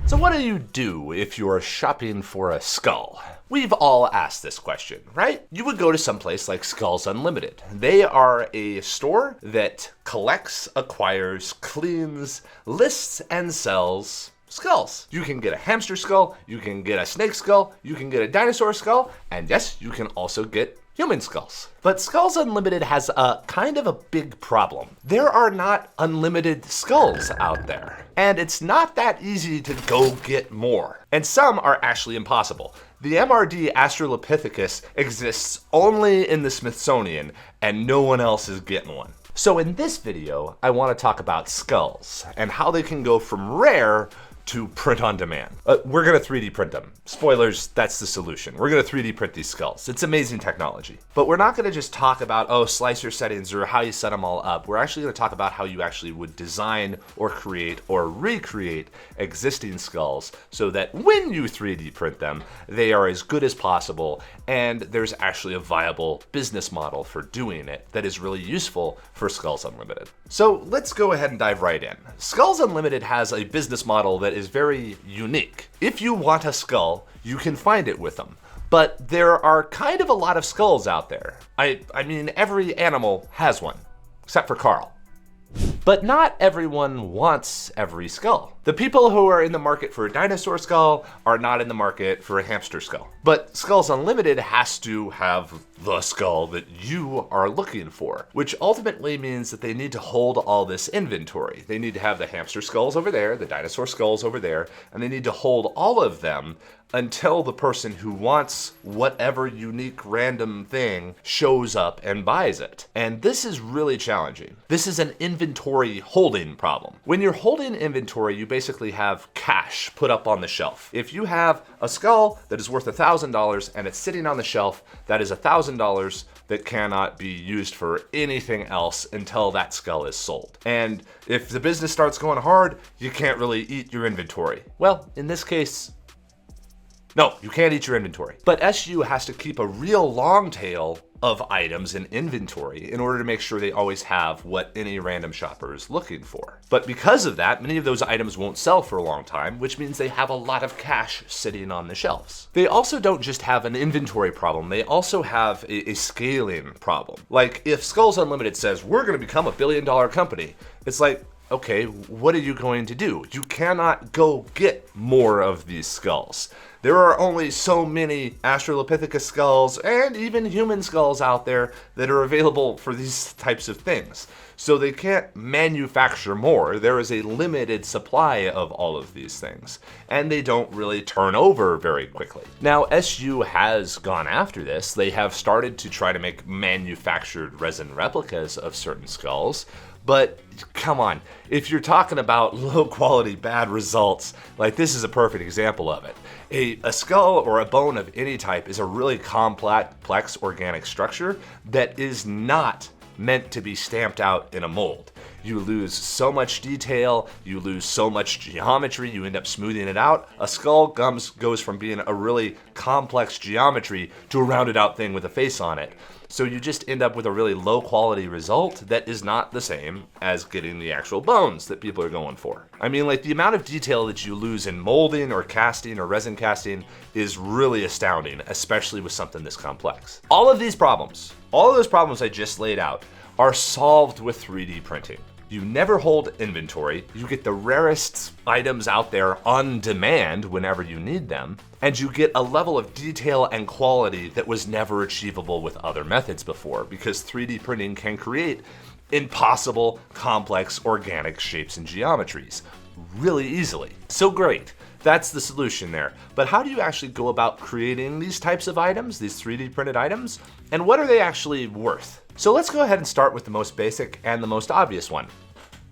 So what do if you're shopping for a skull? We've all asked this question, right? You would go to someplace like Skulls Unlimited. They are a store that collects, acquires, cleans, lists, and sells skulls. You can get a hamster skull, you can get a snake skull, you can get a dinosaur skull, and yes, you can also get human skulls. But Skulls Unlimited has a kind of a big problem. There are not unlimited skulls out there. And it's not that easy to go get more. And some are actually impossible. The MRD Australopithecus exists only in the Smithsonian, and no one else is getting one. So in this video, I want to talk about skulls and how they can go from rare to print on demand. We're gonna 3D print them. Spoilers, that's the solution. We're gonna 3D print these skulls. It's amazing technology. But we're not gonna just talk about, slicer settings or how you set them all up. We're actually gonna talk about how you actually would design or create or recreate existing skulls so that when you 3D print them, they are as good as possible and there's actually a viable business model for doing it that is really useful for Skulls Unlimited. So let's go ahead and dive right in. Skulls Unlimited has a business model that is very unique. If you want a skull, you can find it with them. But there are kind of a lot of skulls out there. I mean, every animal has one, except for Carl. But not everyone wants every skull. The people who are in the market for a dinosaur skull are not in the market for a hamster skull. But Skulls Unlimited has to have the skull that you are looking for, which ultimately means that they need to hold all this inventory. They need to have the hamster skulls over there, the dinosaur skulls over there, and they need to hold all of them until the person who wants whatever unique random thing shows up and buys it. And this is really challenging. This is an inventory holding problem. When you're holding inventory, you basically have cash put up on the shelf. If you have a skull that is worth $1,000 and it's sitting on the shelf, that is $1,000 that cannot be used for anything else until that skull is sold. And if the business starts going hard, you can't really eat your inventory. Well, in this case, no, you can't eat your inventory. But SU has to keep a real long tail of items in inventory in order to make sure they always have what any random shopper is looking for. But because of that, many of those items won't sell for a long time, which means they have a lot of cash sitting on the shelves. They also don't just have an inventory problem, they also have a scaling problem. Like if Skulls Unlimited says, we're gonna become a $1 billion company, it's like, okay, what are you going to do? You cannot go get more of these skulls. There are only so many Australopithecus skulls and even human skulls out there that are available for these types of things. So they can't manufacture more. There is a limited supply of all of these things, and they don't really turn over very quickly. Now, SU has gone after this. They have started to try to make manufactured resin replicas of certain skulls. But come on, if you're talking about low quality, bad results, like this is a perfect example of it. A skull or a bone of any type is a really complex organic structure that is not meant to be stamped out in a mold. You lose so much detail, you lose so much geometry, you end up smoothing it out. A skull goes from being a really complex geometry to a rounded out thing with a face on it. So you just end up with a really low quality result that is not the same as getting the actual bones that people are going for. I mean, like the amount of detail that you lose in molding or casting or resin casting is really astounding, especially with something this complex. All of those problems I just laid out are solved with 3D printing. You never hold inventory, you get the rarest items out there on demand whenever you need them, and you get a level of detail and quality that was never achievable with other methods before, because 3D printing can create impossible, complex, organic shapes and geometries really easily. So great. That's the solution there. But how do you actually go about creating these types of items, these 3D printed items, and what are they actually worth? So let's go ahead and start with the most basic and the most obvious one.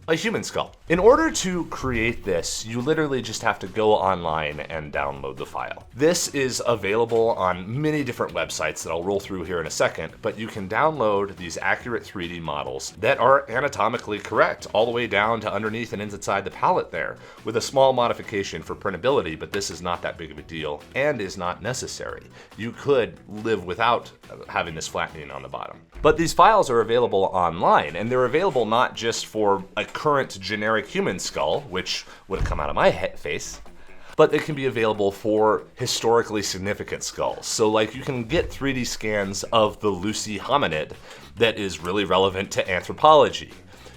A human skull. In order to create this, you literally just have to go online and download the file. This is available on many different websites that I'll roll through here in a second, but you can download these accurate 3D models that are anatomically correct all the way down to underneath and inside the palette there, with a small modification for printability, but this is not that big of a deal and is not necessary. You could live without having this flattening on the bottom. But these files are available online, and they're available not just for a current generic human skull, which would have come out of my face, but they can be available for historically significant skulls. So like you can get 3D scans of the Lucy hominid that is really relevant to anthropology.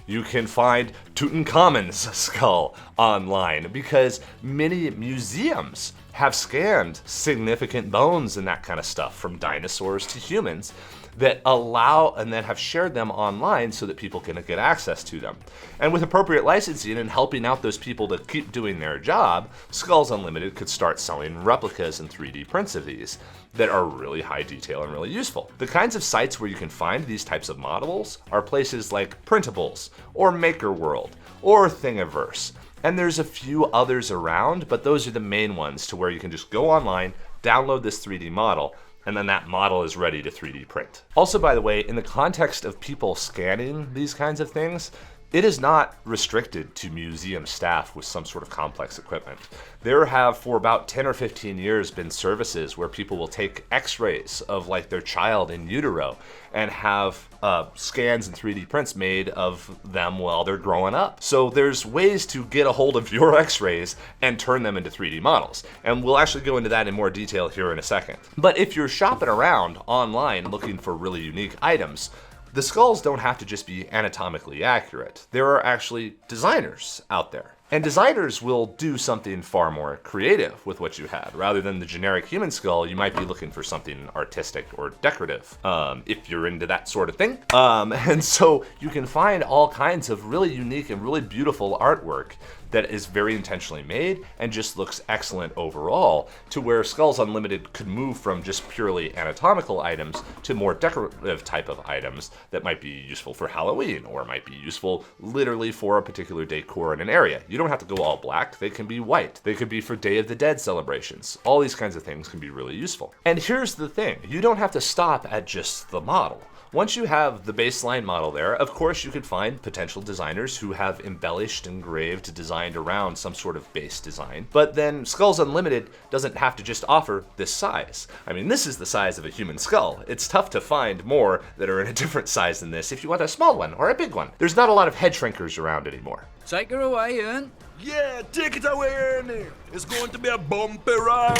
You can find Tutankhamun's skull online because many museums have scanned significant bones and that kind of stuff from dinosaurs to humans that allow and then have shared them online so that people can get access to them. And with appropriate licensing and helping out those people to keep doing their job, Skulls Unlimited could start selling replicas and 3D prints of these that are really high detail and really useful. The kinds of sites where you can find these types of models are places like Printables or Maker World or Thingiverse. And there's a few others around, but those are the main ones to where you can just go online, download this 3D model, and then that model is ready to 3D print. Also, by the way, in the context of people scanning these kinds of things, it is not restricted to museum staff with some sort of complex equipment. There have for about 10 or 15 years been services where people will take x-rays of like their child in utero and have scans and 3D prints made of them while they're growing up. So there's ways to get a hold of your x-rays and turn them into 3D models. And we'll actually go into that in more detail here in a second. But if you're shopping around online looking for really unique items, the skulls don't have to just be anatomically accurate. There are actually designers out there. And designers will do something far more creative with what you have. Rather than the generic human skull, you might be looking for something artistic or decorative, if you're into that sort of thing. And so you can find all kinds of really unique and really beautiful artwork that is very intentionally made and just looks excellent overall, to where Skulls Unlimited could move from just purely anatomical items to more decorative type of items that might be useful for Halloween or might be useful literally for a particular decor in an area. You don't have to go all black, they can be white. They could be for Day of the Dead celebrations. All these kinds of things can be really useful. And here's the thing, you don't have to stop at just the model. Once you have the baseline model there, of course you could find potential designers who have embellished, engraved, designed around some sort of base design. But then Skulls Unlimited doesn't have to just offer this size. I mean, this is the size of a human skull. It's tough to find more that are in a different size than this if you want a small one or a big one. There's not a lot of head shrinkers around anymore. Take her away, Ian. Yeah, take it away, Ernie. It's going to be a bumpy ride.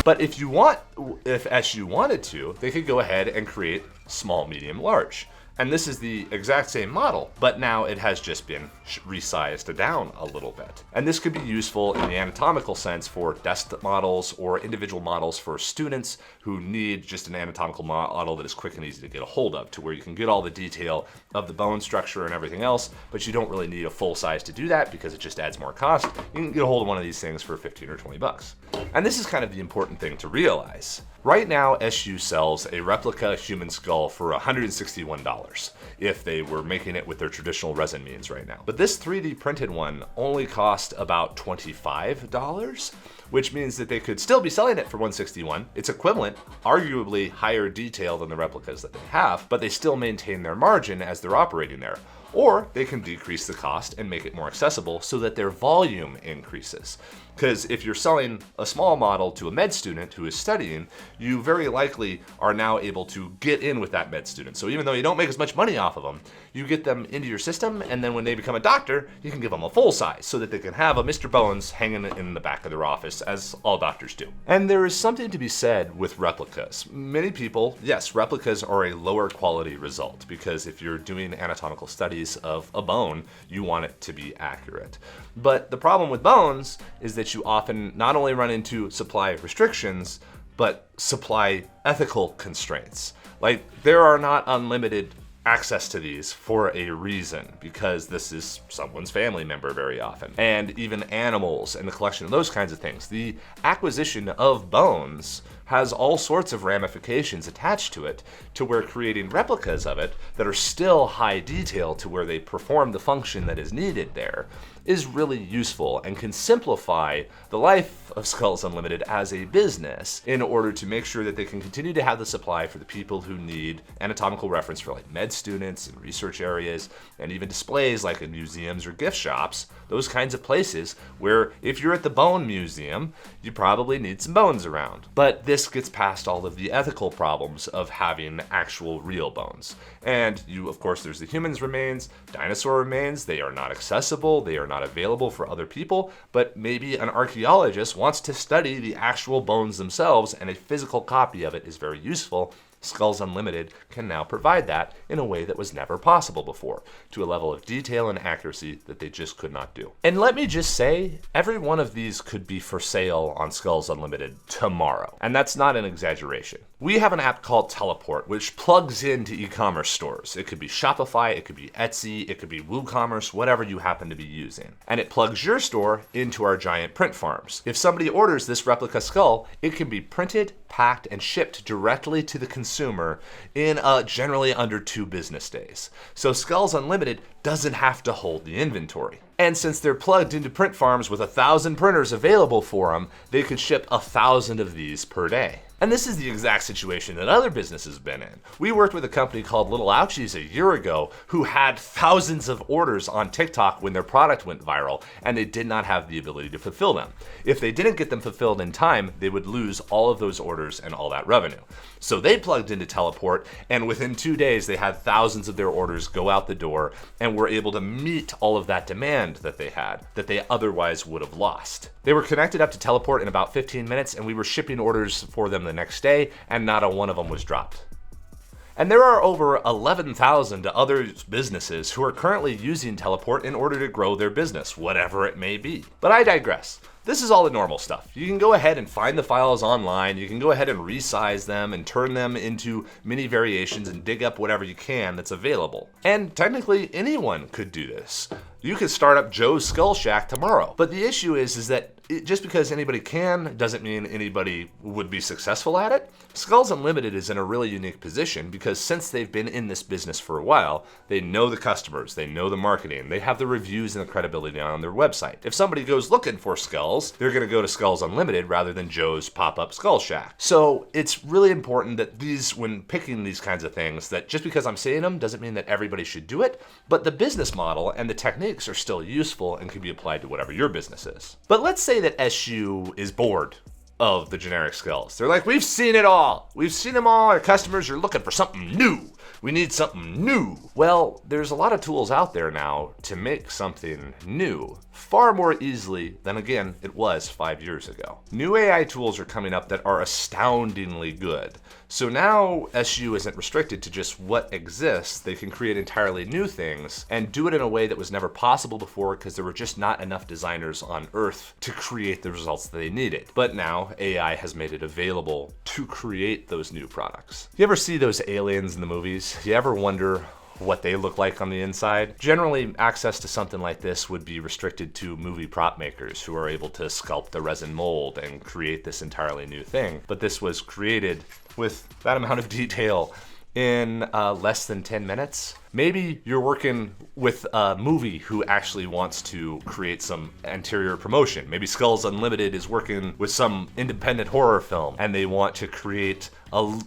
But if SU wanted to, they could go ahead and create small, medium, large. And this is the exact same model, but now it has just been resized down a little bit. And this could be useful in the anatomical sense for desk models or individual models for students who need just an anatomical model that is quick and easy to get a hold of, to where you can get all the detail of the bone structure and everything else, but you don't really need a full size to do that because it just adds more cost. You can get a hold of one of these things for 15 or 20 bucks. And this is kind of the important thing to realize. Right now, SU sells a replica human skull for $161 if they were making it with their traditional resin means right now. But this 3D printed one only cost about $25, which means that they could still be selling it for $161. It's equivalent, arguably higher detail than the replicas that they have, but they still maintain their margin as they're operating there. Or they can decrease the cost and make it more accessible so that their volume increases. Because if you're selling a small model to a med student who is studying, you very likely are now able to get in with that med student. So even though you don't make as much money off of them, you get them into your system, and then when they become a doctor, you can give them a full size so that they can have a Mr. Bones hanging in the back of their office, as all doctors do. And there is something to be said with replicas. Many people, yes, replicas are a lower quality result, because if you're doing anatomical studies of a bone, you want it to be accurate. But the problem with bones is that you often not only run into supply restrictions, but supply ethical constraints. Like, there are not unlimited access to these for a reason, because this is someone's family member very often, and even animals and the collection of those kinds of things. The acquisition of bones has all sorts of ramifications attached to it, to where creating replicas of it that are still high detail to where they perform the function that is needed there is really useful and can simplify the life of Skulls Unlimited as a business in order to make sure that they can continue to have the supply for the people who need anatomical reference for like med students and research areas, and even displays like in museums or gift shops, those kinds of places where if you're at the bone museum, you probably need some bones around. But this gets past all of the ethical problems of having actual real bones. And of course, there's the humans remains, dinosaur remains. They are not accessible. They are not available for other people. But maybe an archaeologist wants to study the actual bones themselves, and a physical copy of it is very useful. Skulls Unlimited can now provide that in a way that was never possible before, to a level of detail and accuracy that they just could not do. And let me just say, every one of these could be for sale on Skulls Unlimited tomorrow. And that's not an exaggeration. We have an app called Teleport, which plugs into e-commerce stores. It could be Shopify, it could be Etsy, it could be WooCommerce, whatever you happen to be using. And it plugs your store into our giant print farms. If somebody orders this replica skull, it can be printed, packed, and shipped directly to the consumer in generally under 2 business days. So Skulls Unlimited doesn't have to hold the inventory. And since they're plugged into print farms with 1,000 printers available for them, they could ship 1,000 of these per day. And this is the exact situation that other businesses have been in. We worked with a company called Little Ouchies a year ago who had thousands of orders on TikTok when their product went viral, and they did not have the ability to fulfill them. If they didn't get them fulfilled in time, they would lose all of those orders and all that revenue. So they plugged into Teleport, and within 2 days, they had thousands of their orders go out the door and were able to meet all of that demand that they had, that they otherwise would have lost. They were connected up to Teleport in about 15 minutes, and we were shipping orders for them the next day, and not a one of them was dropped. And there are over 11,000 other businesses who are currently using Teleport in order to grow their business, whatever it may be. But I digress. This is all the normal stuff. You can go ahead and find the files online. You can go ahead and resize them and turn them into mini variations and dig up whatever you can that's available. And technically, anyone could do this. You could start up Joe's Skull Shack tomorrow. But the issue is that just because anybody can doesn't mean anybody would be successful at it. Skulls Unlimited is in a really unique position because since they've been in this business for a while, they know the customers, they know the marketing, they have the reviews and the credibility on their website. If somebody goes looking for skulls, they're going to go to Skulls Unlimited rather than Joe's pop-up Skull Shack. So it's really important that when picking these kinds of things, that just because I'm saying them doesn't mean that everybody should do it, but the business model and the techniques are still useful and can be applied to whatever your business is. But let's say that SU is bored of the generic skulls. They're like, we've seen it all. We've seen them all. Our customers are looking for something new. We need something new. Well, there's a lot of tools out there now to make something new far more easily than, again, it was 5 years ago. New AI tools are coming up that are astoundingly good. So now SU isn't restricted to just what exists. They can create entirely new things and do it in a way that was never possible before because there were just not enough designers on Earth to create the results that they needed. But now AI has made it available to create those new products. You ever see those aliens in the movies? You ever wonder what they look like on the inside? Generally, access to something like this would be restricted to movie prop makers who are able to sculpt the resin mold and create this entirely new thing. But this was created with that amount of detail in less than 10 minutes. Maybe you're working with a movie who actually wants to create some anterior promotion. Maybe Skulls Unlimited is working with some independent horror film and they want to create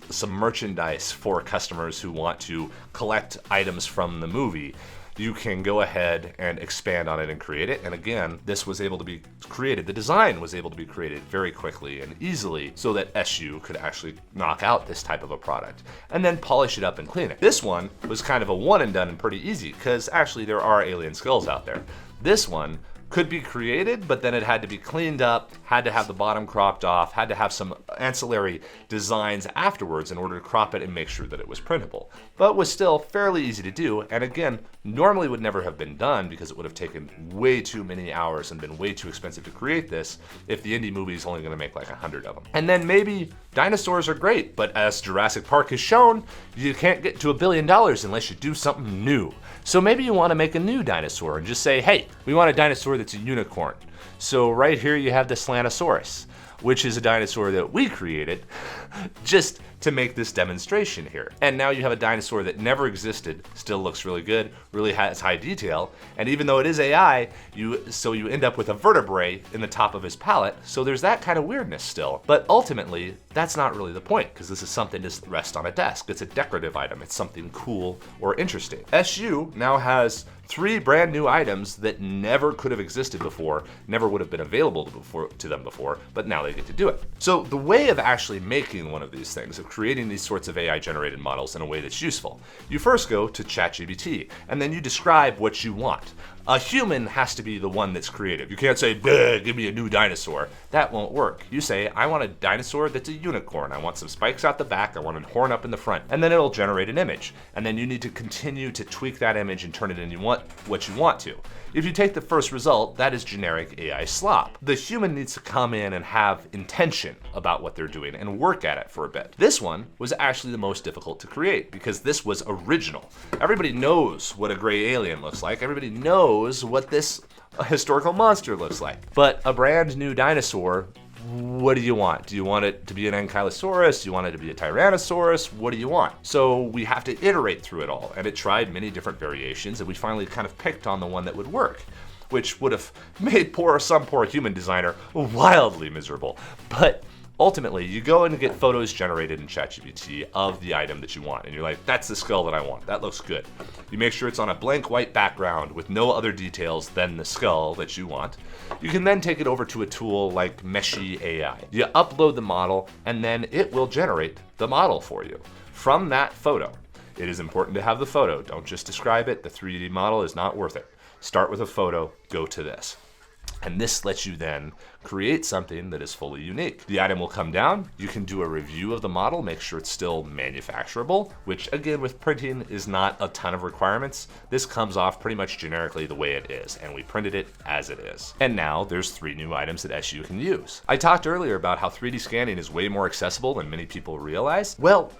some merchandise for customers who want to collect items from the movie. You can go ahead and expand on it and create it. And again, this was able to be created. The design was able to be created very quickly and easily so that SU could actually knock out this type of a product and then polish it up and clean it. This one was kind of a one and done and pretty easy because actually there are alien skulls out there. This one could be created, but then it had to be cleaned up, had to have the bottom cropped off, had to have some ancillary designs afterwards in order to crop it and make sure that it was printable. But was still fairly easy to do, and again, normally would never have been done because it would have taken way too many hours and been way too expensive to create this if the indie movie is only going to make like 100 of them. And then maybe dinosaurs are great, but as Jurassic Park has shown, you can't get to $1 billion unless you do something new. So maybe you want to make a new dinosaur and just say, hey, we want a dinosaur that's a unicorn. So right here you have the Slanosaurus, which is a dinosaur that we created just to make this demonstration here. And now you have a dinosaur that never existed, still looks really good, really has high detail, and even though it is AI, you end up with a vertebrae in the top of his palate, so there's that kind of weirdness still. But ultimately, that's not really the point, because this is something to rest on a desk. It's a decorative item. It's something cool or interesting. SU now has 3 brand new items that never could have existed before, never would have been available to them before, but now they get to do it. So the way of actually making one of these things, of creating these sorts of AI generated models in a way that's useful, you first go to ChatGPT and then you describe what you want. A human has to be the one that's creative. You can't say, give me a new dinosaur. That won't work. You say, I want a dinosaur that's a unicorn. I want some spikes out the back. I want a horn up in the front. And then it'll generate an image. And then you need to continue to tweak that image and turn it into what you want to. If you take the first result, that is generic AI slop. The human needs to come in and have intention about what they're doing and work at it for a bit. This one was actually the most difficult to create because this was original. Everybody knows what a gray alien looks like. Everybody knows what this historical monster looks like. But a brand new dinosaur, what do you want? Do you want it to be an ankylosaurus? Do you want it to be a tyrannosaurus? What do you want? So we have to iterate through it all, and it tried many different variations, and we finally kind of picked on the one that would work, which would have made some poor human designer wildly miserable. But ultimately, you go in and get photos generated in ChatGPT of the item that you want, and you're like, that's the skull that I want. That looks good. You make sure it's on a blank white background with no other details than the skull that you want. You can then take it over to a tool like Meshi AI. You upload the model, and then it will generate the model for you from that photo. It is important to have the photo. Don't just describe it. The 3D model is not worth it. Start with a photo, go to this. And this lets you then create something that is fully unique. The item will come down, you can do a review of the model, make sure it's still manufacturable, which again with printing is not a ton of requirements. This comes off pretty much generically the way it is, and we printed it as it is. And now there's 3 new items that SU can use. I talked earlier about how 3D scanning is way more accessible than many people realize. Well,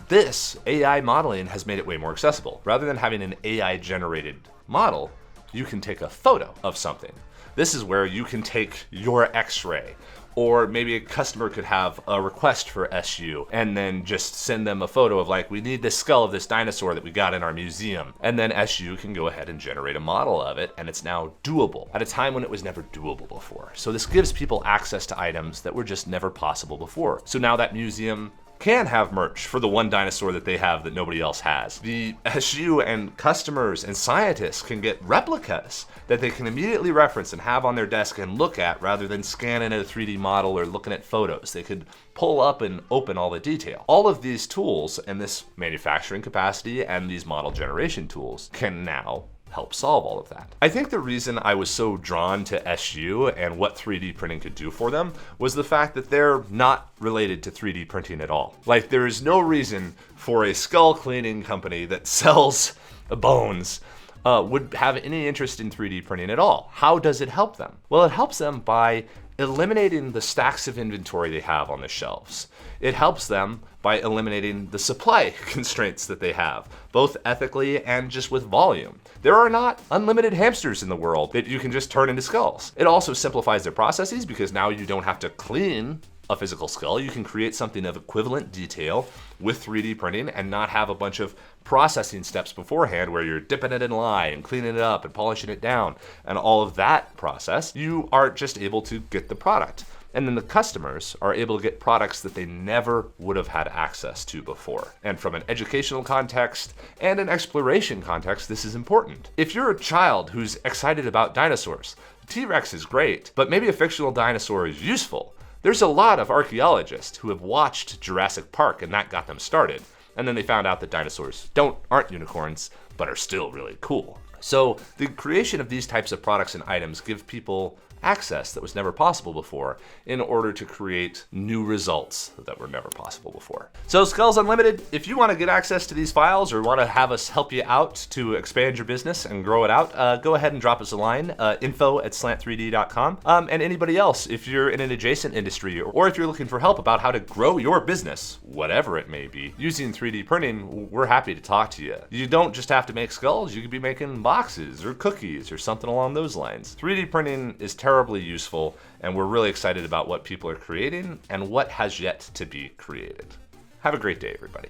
this AI modeling has made it way more accessible. Rather than having an AI generated model, you can take a photo of something. This is where you can take your X-ray, or maybe a customer could have a request for SU and then just send them a photo of like, we need this skull of this dinosaur that we got in our museum. And then SU can go ahead and generate a model of it, and it's now doable at a time when it was never doable before. So this gives people access to items that were just never possible before. So now that museum can have merch for the one dinosaur that they have that nobody else has. The SU and customers and scientists can get replicas that they can immediately reference and have on their desk and look at rather than scanning a 3D model or looking at photos. They could pull up and open all the detail. All of these tools and this manufacturing capacity and these model generation tools can now help solve all of that. I think the reason I was so drawn to SU and what 3D printing could do for them was the fact that they're not related to 3D printing at all. Like, there is no reason for a skull cleaning company that sells bones would have any interest in 3D printing at all. How does it help them? Well, it helps them by eliminating the stacks of inventory they have on the shelves. It helps them by eliminating the supply constraints that they have, both ethically and just with volume. There are not unlimited hamsters in the world that you can just turn into skulls. It also simplifies their processes because now you don't have to clean a physical skull. You can create something of equivalent detail with 3D printing and not have a bunch of processing steps beforehand where you're dipping it in lye and cleaning it up and polishing it down and all of that process. You are just able to get the product. And then the customers are able to get products that they never would have had access to before. And from an educational context and an exploration context, this is important. If you're a child who's excited about dinosaurs, the T-Rex is great, but maybe a fictional dinosaur is useful. There's a lot of archaeologists who have watched Jurassic Park and that got them started. And then they found out that dinosaurs aren't unicorns, but are still really cool. So the creation of these types of products and items give people access that was never possible before in order to create new results that were never possible before. So Skulls Unlimited, if you want to get access to these files or want to have us help you out to expand your business and grow it out, go ahead and drop us a line, info@slant3d.com. And anybody else, if you're in an adjacent industry or if you're looking for help about how to grow your business, whatever it may be, using 3D printing, we're happy to talk to you. You don't just have to make skulls, you could be making boxes or cookies or something along those lines. 3D printing is terribly useful, and we're really excited about what people are creating and what has yet to be created. Have a great day, everybody.